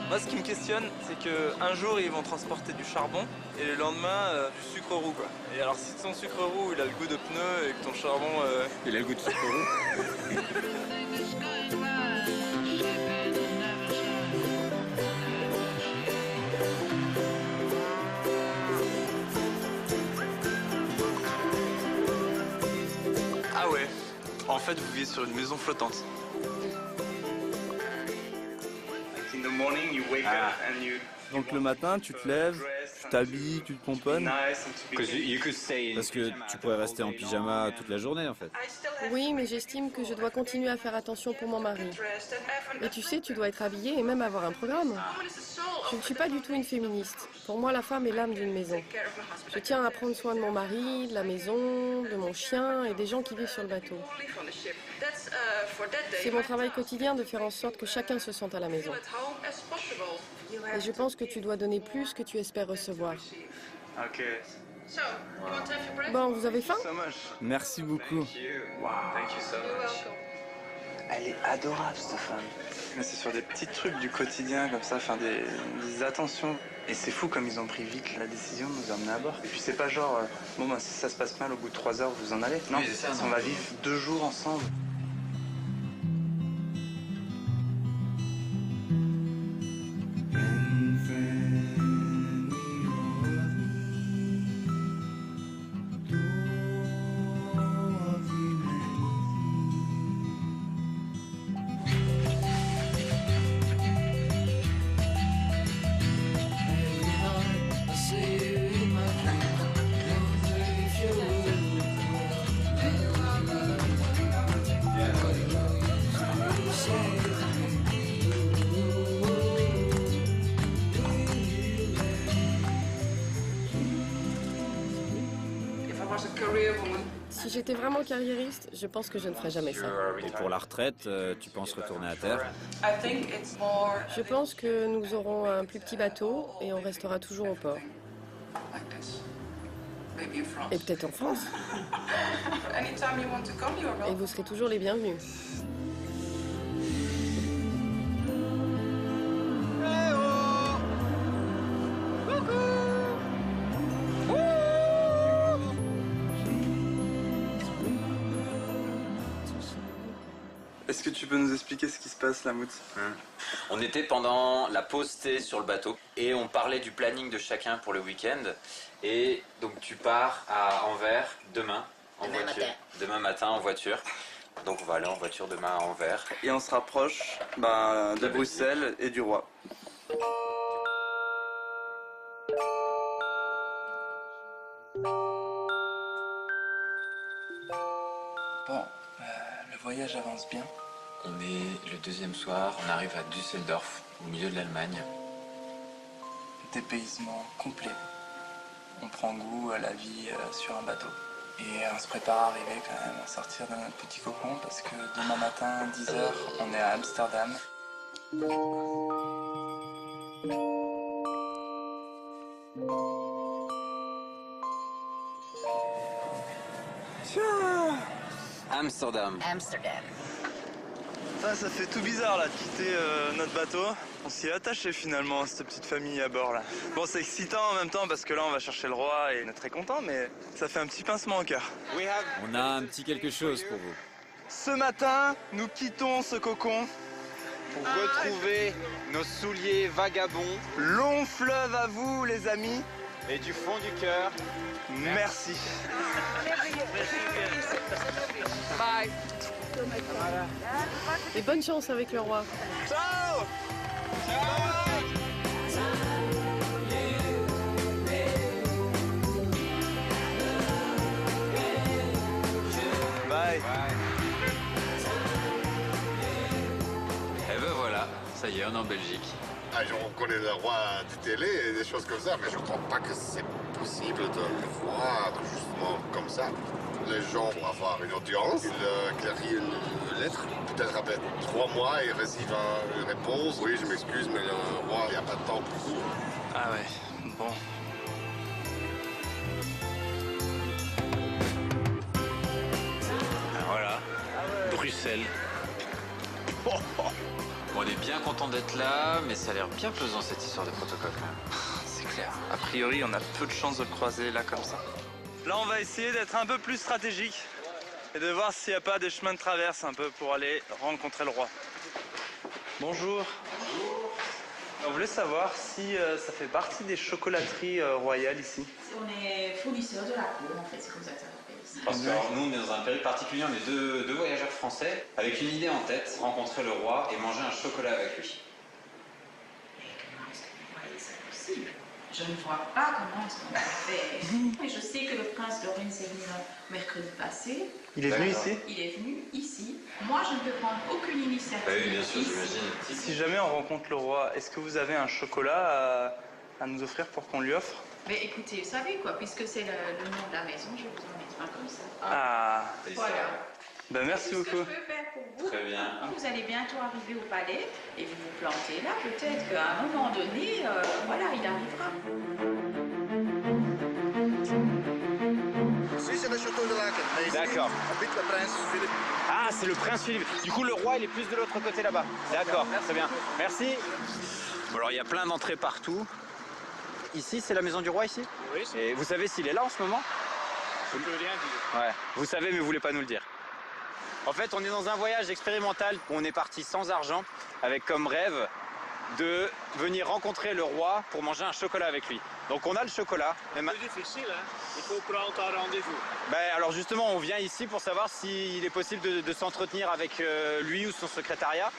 A: Moi, ce qui me questionne, c'est qu'un jour, ils vont transporter du charbon et le lendemain, du sucre roux, quoi. Et alors, si ton sucre roux, il a le goût de pneu et que ton charbon...
K: Il a le goût de sucre roux.
A: Ah ouais. En fait, vous vivez sur une maison flottante.
L: Donc le matin, tu te lèves, Tu t'habilles, tu te pomponnes.
K: Parce que tu pourrais rester en pyjama toute la journée en fait.
M: Oui, mais j'estime que je dois continuer à faire attention pour mon mari. Et tu sais, tu dois être habillée et même avoir un programme. Je ne suis pas du tout une féministe. Pour moi, la femme est l'âme d'une maison. Je tiens à prendre soin de mon mari, de la maison, de mon chien et des gens qui vivent sur le bateau. C'est mon travail quotidien de faire en sorte que chacun se sente à la maison. Et je pense que tu dois donner plus que tu espères recevoir. Bon, vous avez faim?
L: Merci beaucoup.
A: Elle est adorable, cette femme. Mais c'est sur des petits trucs du quotidien, comme ça, enfin des attentions. Et c'est fou comme ils ont pris vite la décision de nous emmener à bord. Et puis c'est pas genre, bon bah si ça se passe mal, au bout de 3 heures, vous en allez. Non,
B: oui, c'est ça,
A: on va vivre 2 jours ensemble.
M: Si j'étais vraiment carriériste, je pense que je ne ferais jamais ça.
K: Et pour la retraite, tu penses retourner à terre?
M: Je pense que nous aurons un plus petit bateau et on restera toujours au port. Et peut-être en France. Et vous serez toujours les bienvenus.
A: Est-ce que tu peux nous expliquer ce qui se passe là, Mout?
B: On était pendant la pause thé sur le bateau et on parlait du planning de chacun pour le week-end. Et donc tu pars à Anvers demain en voiture. Demain matin en voiture. Donc on va aller en voiture demain à Anvers.
A: Et on se rapproche de Bruxelles et du Roi. Bon, le voyage avance bien.
B: On est le deuxième soir, on arrive à Düsseldorf, au milieu de l'Allemagne.
A: Dépaysement complet. On prend goût à la vie sur un bateau. Et on se prépare à arriver quand même, à sortir de notre petit cocon parce que demain matin, 10h, on est à Amsterdam.
B: Amsterdam.
A: Ça fait tout bizarre là de quitter notre bateau. On s'y est attaché finalement, cette petite famille à bord là. Bon, c'est excitant en même temps parce que là on va chercher le roi et on est très content, mais ça fait un petit pincement au cœur.
K: On a un petit quelque chose pour vous.
A: Ce matin, nous quittons ce cocon
P: pour retrouver nos souliers vagabonds.
A: Long fleuve à vous les amis.
P: Et du fond du cœur,
A: merci.
M: Bye. Et bonne chance avec le roi.
A: Ciao. Bye.
B: Et ben voilà, ça y est, on est en Belgique.
Q: Ah, on connaît le roi de télé et des choses comme ça, mais je ne crois pas que c'est possible de le voir justement comme ça. Les gens vont avoir une audience, ils clarifient une lettre, peut-être après 3 mois, ils reçoivent une réponse. Oui, je m'excuse, mais le roi, il n'y a pas de temps pour vous.
A: Ah ouais, bon.
E: Voilà, Bruxelles.
B: On est bien content d'être là, mais ça a l'air bien pesant cette histoire de protocole quand même.
A: C'est clair. A priori, on a peu de chances de le croiser là comme ça. Là, on va essayer d'être un peu plus stratégique et de voir s'il n'y a pas des chemins de traverse un peu pour aller rencontrer le roi. Bonjour. Bonjour. On voulait savoir si ça fait partie des chocolateries royales ici.
R: On est fournisseur de la cour, en fait, c'est comme ça que ça s'appelle ici.
B: Parce que nous, on est dans un périple particulier, on est deux voyageurs français avec une idée en tête, rencontrer le roi et manger un chocolat avec lui.
R: Mais comment est-ce que vous voyez ça possible? Je ne vois pas comment est-ce qu'on peut faire. Mais je sais que le prince Lorenz est venu mercredi passé.
A: Il est venu ici?
R: Il est venu ici. Moi, je ne peux prendre aucune initiative.
J: Oui, bien sûr, j'imagine.
A: Si jamais on rencontre le roi, est-ce que vous avez un chocolat à nous offrir pour qu'on lui offre?
R: Mais écoutez, vous savez quoi, puisque c'est le nom de la maison, je vais vous en mettre un comme ça.
A: Ah,
R: Voilà.
A: Ben merci beaucoup.
R: Ce que je peux faire pour vous.
B: Très bien.
R: Vous allez bientôt arriver au palais et vous vous plantez là. Peut-être qu'à un moment donné, voilà, il arrivera.
P: D'accord. Ah, c'est le prince Philippe. Du coup, le roi, il est plus de l'autre côté là-bas. D'accord, très bien. Merci. Bon, alors, il y a plein d'entrées partout. Ici, c'est la maison du roi, ici?
N: Oui.
P: Et vous savez s'il est là en ce moment?
N: Je ne peux rien dire.
P: Ouais, vous savez, mais vous voulez pas nous le dire. En fait, on est dans un voyage expérimental où on est parti sans argent, avec comme rêve de venir rencontrer le roi pour manger un chocolat avec lui. Donc on a le chocolat.
N: C'est difficile, hein? Il faut prendre un rendez-vous.
P: Ben, alors justement, on vient ici pour savoir s'il est possible de s'entretenir avec lui ou son secrétariat.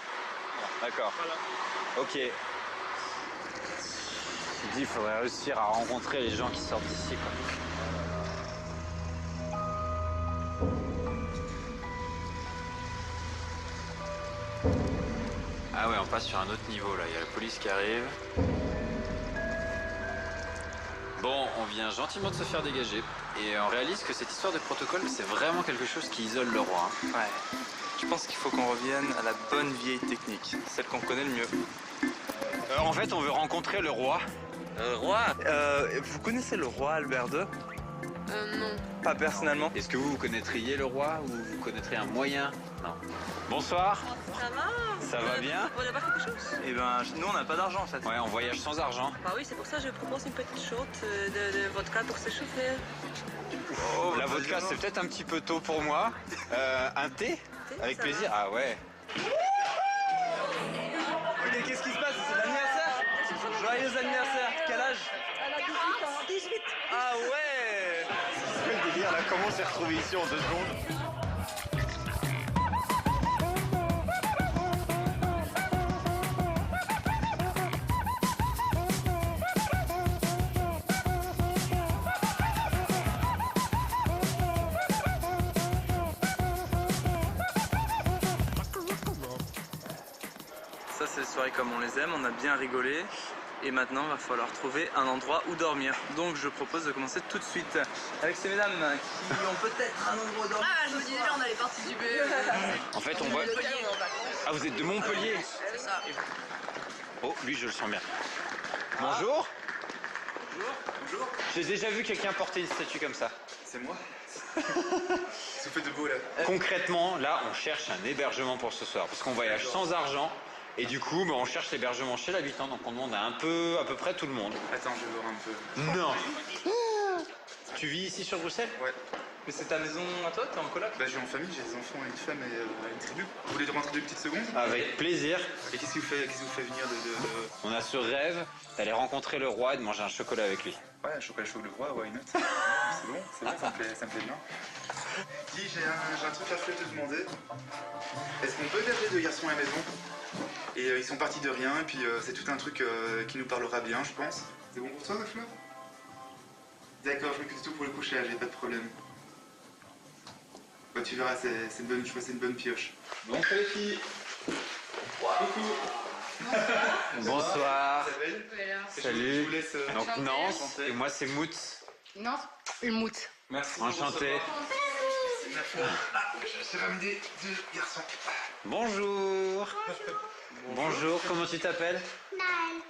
P: D'accord.
N: Voilà.
P: Ok. Je dis, il faudrait réussir à rencontrer les gens qui sortent d'ici, quoi.
B: Ah ouais, on passe sur un autre niveau là, il y a la police qui arrive. Bon, on vient gentiment de se faire dégager et on réalise que cette histoire de protocole, c'est vraiment quelque chose qui isole le roi.
A: Ouais. Je pense qu'il faut qu'on revienne à la bonne vieille technique, celle qu'on connaît le mieux.
P: En fait, on veut rencontrer le roi.
A: Roi vous connaissez le roi Albert II?
M: Non.
A: Pas personnellement.
B: Est-ce que vous connaîtriez le roi ou vous connaîtrez un moyen? Non.
P: Bonsoir.
F: Ça va?
P: Ça va bien?
F: Vous voulez pas quelque chose?
A: Eh ben, nous on n'a pas d'argent en fait.
P: Ouais, on voyage sans argent.
F: Bah oui, c'est pour ça que je propose une petite shot de vodka pour s'échauffer.
P: Oh, la vodka, c'est peut-être un petit peu tôt pour moi. Un thé? Avec
F: ça
P: plaisir. Ah ouais.
A: Ok, qu'est-ce qui se passe? C'est l'anniversaire? Joyeux anniversaire. Quel âge?
F: Elle a 18 ans. 18.
A: Ah ouais!
P: C'est le délire là, comment on s'est retrouvé ici en 2 secondes?
A: Ça c'est les soirées comme on les aime, on a bien rigolé. Et maintenant, il va falloir trouver un endroit où dormir. Donc, je propose de commencer tout de suite avec ces mesdames qui ont peut-être un endroit où dormir.
F: Ah, je me disais, on allait participer.
P: En fait, on voit... Ah, vous êtes de Montpellier?
F: C'est ça.
P: Oh, lui, je le sens bien. Bonjour.
J: Bonjour.
P: J'ai déjà vu quelqu'un porter une statue comme ça.
J: C'est moi. Qu'est-ce que vous faites debout là?
P: Concrètement, là, on cherche un hébergement pour ce soir. Parce qu'on voyage sans argent. Et du coup, on cherche l'hébergement chez l'habitant. Donc on demande à peu près tout le monde.
J: Attends, je vais voir un peu.
P: Non. Tu vis ici sur Bruxelles?
J: Ouais.
A: Mais c'est ta maison à toi? T'es en coloc?
J: Bah, j'ai en famille, j'ai des enfants, une femme et une tribu. Vous voulez rentrer 2 petites secondes?
P: Avec plaisir.
J: Et qu'est-ce qui vous fait venir de...
P: On a ce rêve d'aller rencontrer le roi et de manger un chocolat avec lui.
J: Ouais, un chocolat chaud le roi, why not? C'est bon, ça me plaît bien. Dis, j'ai un truc à te demander. Est-ce qu'on peut héberger 2 garçons à la maison? Et ils sont partis de rien, et puis c'est tout un truc qui nous parlera bien, je pense. C'est bon pour toi, Fleur? D'accord, je m'occupe de tout pour le couchage, j'ai pas de problème. Bah, tu verras, c'est une bonne chose, c'est une bonne pioche. Bon, c'est les filles. Coucou.
P: Bonsoir. Salut.
J: Je vous laisse,
P: Donc Nance, et moi c'est Moutz.
F: Non, une moutte.
J: Merci.
P: Enchanté.
J: J'ai ramené 2 garçons.
P: Bonjour. Bonjour, comment tu t'appelles?
F: Naël.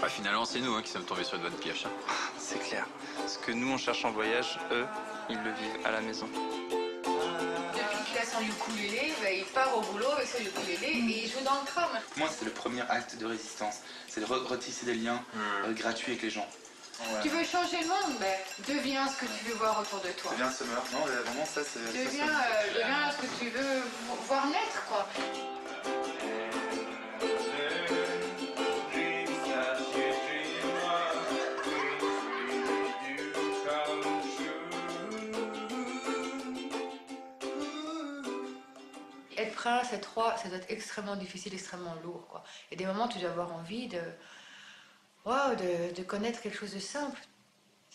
B: Finalement, c'est nous qui sommes tombés sur une bonne pioche.
A: C'est clair. Ce que nous on cherche en voyage, eux, ils le vivent à la maison.
R: Depuis qu'il a son ukulélé, il part au boulot avec son ukulélé et il joue dans le tram.
J: Moi, c'est le premier acte de résistance. C'est de retisser des liens gratuits avec les gens. Ouais.
R: Tu veux changer le monde? Deviens ce que tu veux voir autour de toi.
J: Deviens Summer. Non, vraiment, ça, c'est...
R: Deviens ce que tu veux voir naître, quoi.
S: être prince, être roi, ça doit être extrêmement difficile, extrêmement lourd, quoi. Et des moments, tu dois avoir envie de connaître quelque chose de simple.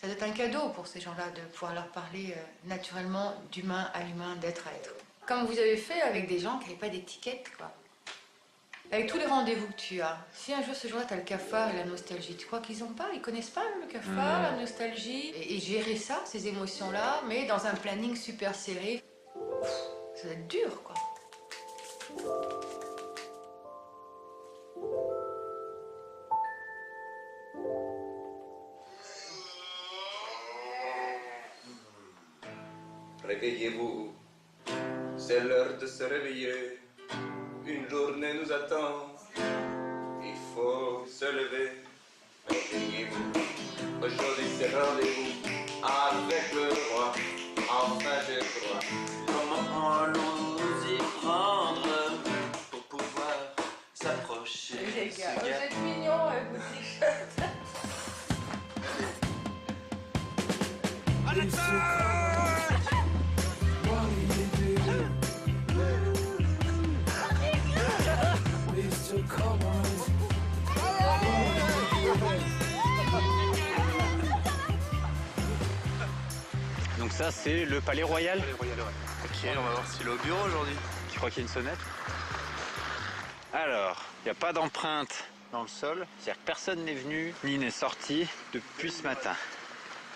S: Ça doit être un cadeau pour ces gens-là de pouvoir leur parler naturellement d'humain à humain, d'être à être. Comme vous avez fait avec des gens qui n'avaient pas d'étiquette, quoi. Avec tous les rendez-vous que tu as, si un jour ce jour-là tu as le cafard et la nostalgie, tu crois qu'ils n'ont pas, ils connaissent pas le cafard, la nostalgie, et gérer ça, ces émotions-là, mais dans un planning super serré, ça doit être dur, quoi.
T: Réveillez-vous, c'est l'heure de se réveiller. Une journée nous attend, il faut se lever. Réveillez-vous, aujourd'hui c'est rendez-vous avec le roi. Enfin je crois. Comment allons-nous y prendre pour pouvoir s'approcher?
S: Les gars, vous êtes mignons avec vos t-shirts.
B: Donc ça c'est le palais royal.
A: Ok, on va voir s'il est au bureau aujourd'hui.
B: Tu crois qu'il y a une sonnette? Alors, il n'y a pas d'empreinte dans le sol. C'est-à-dire que personne n'est venu ni n'est sorti depuis ce matin.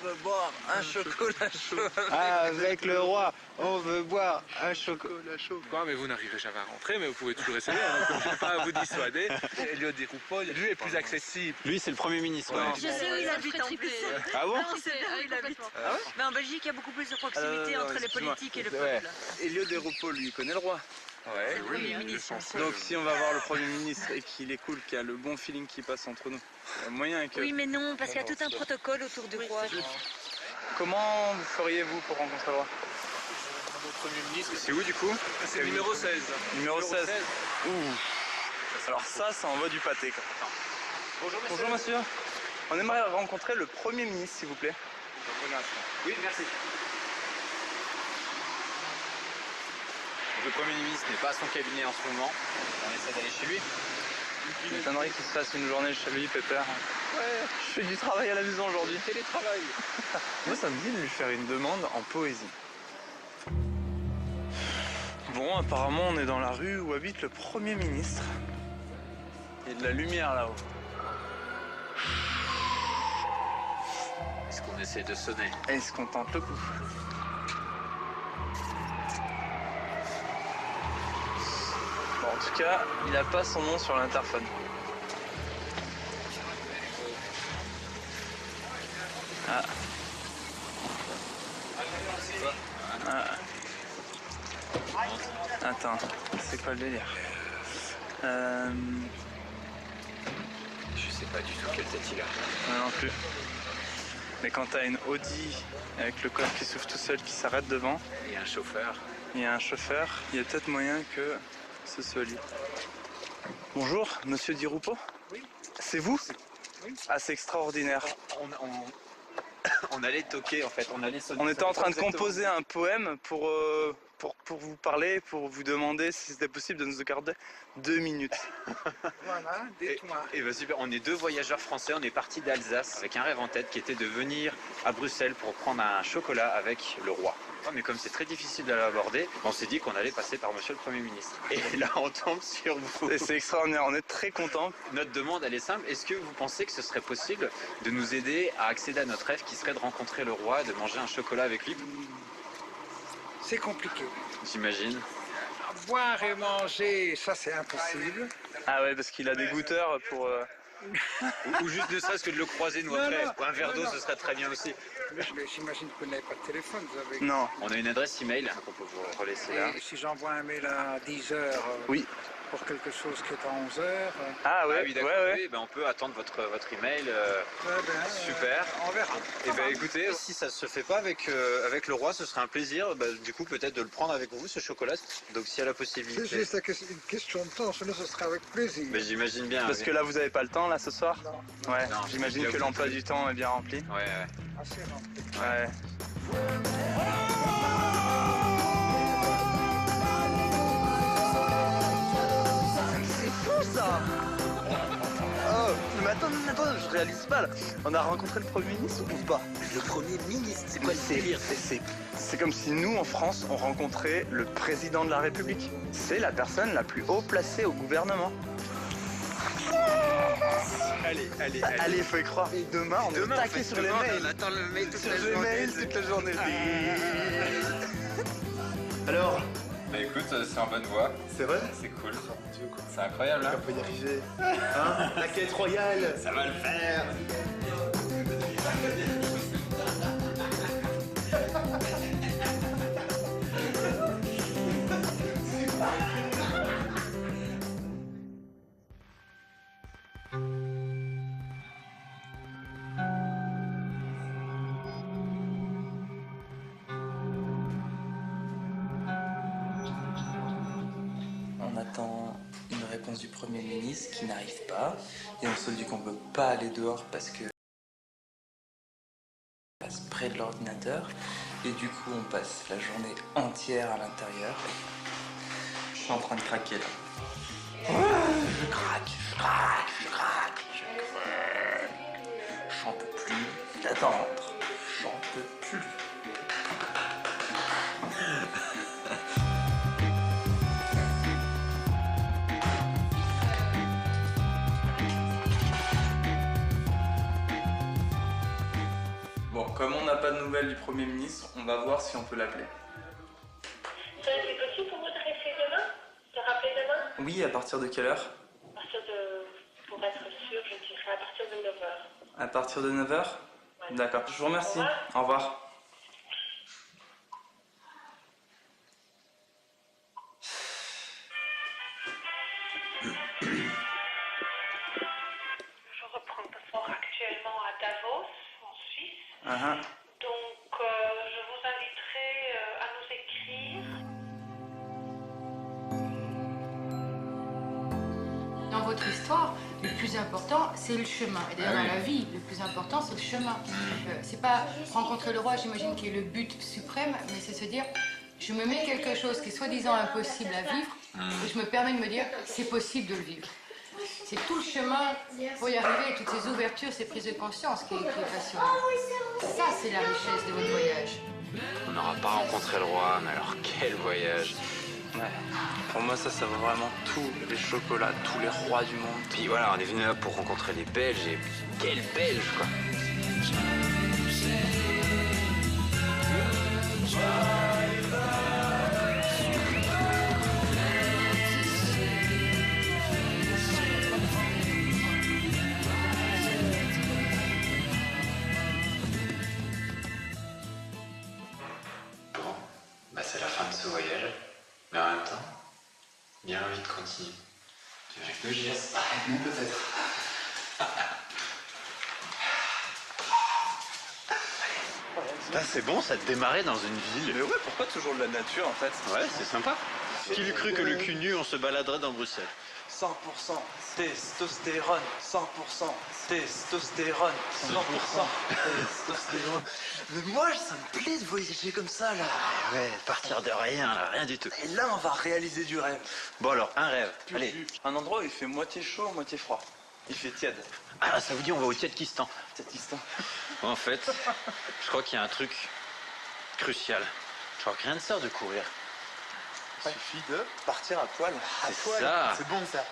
A: On veut boire un chocolat chaud
B: avec le roi. On veut boire un chocolat chaud.
U: Quoi, mais vous n'arriverez jamais à rentrer, mais vous pouvez toujours essayer. Hein, je ne vais pas vous dissuader. Elliot Di Rupo, lui est plus accessible.
B: Lui, c'est le Premier ministre. Ouais.
F: Je sais où il habite en plus.
B: Ah bon?
F: Je sais où il habite. Ah ouais? Mais en Belgique, il y a beaucoup plus de proximité entre les politiques et le peuple.
A: Elliot Di Rupo, lui, il connaît le roi.
U: Ouais,
F: oui,
A: donc si on va voir le Premier ministre et qu'il est cool, qu'il y a le bon feeling qui passe entre nous, il y a moyen que...
F: Oui, mais non, parce qu'il y a tout un protocole autour du roi.
A: Comment vous feriez-vous pour rencontrer le roi?
U: Notre Premier ministre.
A: C'est où du coup?
U: C'est numéro 16.
A: Numéro 16. Ouh. Alors ça envoie du pâté, quoi. Bonjour monsieur. On aimerait rencontrer le Premier ministre, s'il vous plaît.
U: Oui, merci.
B: Le Premier ministre n'est pas à son cabinet en ce moment. On essaie d'aller chez lui.
A: Il m'étonnerait qu'il se fasse une journée chez lui, pépère. Ouais, je fais du travail à la maison aujourd'hui.
U: Télétravail.
A: Moi, ça me dit de lui faire une demande en poésie. Bon, apparemment, on est dans la rue où habite le Premier ministre. Il y a de la lumière là-haut.
B: Est-ce qu'on essaie de sonner?
A: Est-ce qu'on tente le coup? Bon, en tout cas, il n'a pas son nom sur l'interphone. Ah. Ah. Attends, c'est quoi le délire?
B: Je sais pas du tout quelle tête il a.
A: Moi non plus. Mais quand t'as une Audi avec le coffre qui s'ouvre tout seul, qui s'arrête devant,
B: il y a un chauffeur.
A: Il y a un chauffeur, il y a peut-être moyen que ce soit lui. Bonjour, monsieur Di Rupo?
U: Oui.
A: C'est vous?
U: Oui.
A: Ah, c'est extraordinaire.
B: On allait toquer en fait, on allait sonner.
A: On était en train de composer un poème pour vous parler, pour vous demander si c'était possible de nous accorder 2 minutes.
U: Voilà, dites-moi.
B: Et ben super, on est 2 voyageurs français, on est partis d'Alsace avec un rêve en tête qui était de venir à Bruxelles pour prendre un chocolat avec le roi. Mais comme c'est très difficile de l'aborder, on s'est dit qu'on allait passer par monsieur le Premier ministre. Et là on tombe sur vous.
A: Et c'est extraordinaire, on est très contents.
B: Notre demande elle est simple, est-ce que vous pensez que ce serait possible de nous aider à accéder à notre rêve qui serait de rencontrer le roi, de manger un chocolat avec lui?
U: C'est compliqué.
B: J'imagine.
U: Boire et manger, ça c'est impossible.
A: Ah ouais, parce qu'il a des goûteurs pour...
B: ou juste ne serait-ce que de le croiser nous après. Un verre d'eau ce serait très bien aussi.
U: Mais j'imagine que vous n'avez pas de téléphone, vous avez...
A: Non.
B: On a une adresse email qu'on peut vous relaisser là.
U: Et si j'envoie un mail à 10h
A: oui.
U: Pour quelque chose qui est à 11h...
A: Ah ouais,
B: oui, d'accord.
A: Ouais.
B: Oui, ben on peut attendre votre email. Super.
U: On verra.
B: Et ben écoutez, si ça se fait pas avec le roi, ce serait un plaisir. Du coup, peut-être de le prendre avec vous, ce chocolat. Donc s'il y a la possibilité.
U: C'est juste une question de temps, sinon ce sera avec plaisir.
B: Mais j'imagine bien.
A: Parce que là, vous n'avez pas le temps là ce soir?
U: Non.
A: Ouais. J'imagine que l'emploi du temps est bien rempli.
B: Ouais.
U: Assez rempli.
A: Ouais. réalise pas là. On a rencontré le Premier ministre ou pas?
C: Le Premier ministre, c'est quoi le délire?
A: C'est comme si nous, en France, on rencontrait le Président de la République. C'est la personne la plus haut placée au gouvernement. Allez, faut y croire. Et demain, on est taqué sur les mails.
C: On attend le mail toute
A: Sur
C: la
A: les
C: journée.
A: mails toute la journée. Alors?
B: Bah écoute, c'est en bonne voie.
A: C'est vrai?
B: C'est cool. C'est incroyable, hein?
A: On peut y arriver. Hein? La quête royale.
C: Ça va le faire.
L: On attend une réponse du Premier ministre qui n'arrive pas. Et on se dit qu'on ne peut pas aller dehors parce que on passe près de l'ordinateur. Et du coup, on passe la journée entière à l'intérieur. Je suis en train de craquer là. Je craque. J'en peux plus d'attendre. J'en peux plus. Bon, comme on n'a pas de nouvelles du Premier ministre, on va voir si on peut l'appeler.
V: C'est possible pour vous de rester demain? De rappeler demain?
L: Oui, à partir de quelle heure?
V: À partir de... Pour être sûr, je dirais à partir de 9h.
L: À partir de 9h? D'accord, je vous remercie. Au revoir.
V: Je reprends passeport actuellement à Davos, en Suisse. Donc, je vous inviterai à nous écrire.
S: Dans votre histoire, le plus important, c'est le chemin. Et d'ailleurs, dans la vie, le plus important, c'est le chemin. C'est pas rencontrer le roi, j'imagine, qui est le but suprême, mais c'est se dire, je me mets quelque chose qui est soi-disant impossible à vivre, et je me permets de me dire, c'est possible de le vivre. C'est tout le chemin pour y arriver, toutes ces ouvertures, ces prises de conscience qui est passionnant. Ça, c'est la richesse de votre voyage.
B: On n'aura pas rencontré le roi, mais alors quel voyage!
L: Ouais. Pour moi, ça vaut vraiment tous les chocolats, tous les rois du monde.
B: Puis voilà, on est venu là pour rencontrer les Belges, et quels Belges, quoi!
W: Bah c'est la fin de ce voyage, mais en même temps, bien envie de continuer. Tu veux que j'y laisse? Non, peut-être.
B: Putain, c'est bon, ça te démarrait dans une ville.
A: Mais ouais, pourquoi toujours de la nature en fait?
B: Ouais, c'est sympa. Qui lui cru que le cul nu, on se baladerait dans Bruxelles?
A: 100% testostérone, 100% testostérone, 100% testostérone. Mais moi, ça me plaît de voyager comme ça, là.
B: Ouais, partir de rien, là, rien du tout.
A: Et là, on va réaliser du rêve.
B: Bon alors, un rêve. Allez.
A: Un endroit où il fait moitié chaud, moitié froid. Il fait tiède.
B: Ah, ça vous dit, on va au Tadjikistan.
A: Tadjikistan.
B: En fait, je crois qu'il y a un truc crucial. Je crois que rien ne sert de courir.
A: Il suffit de partir à poil. À
B: C'est
A: poil.
B: ça.
A: C'est bon, ça.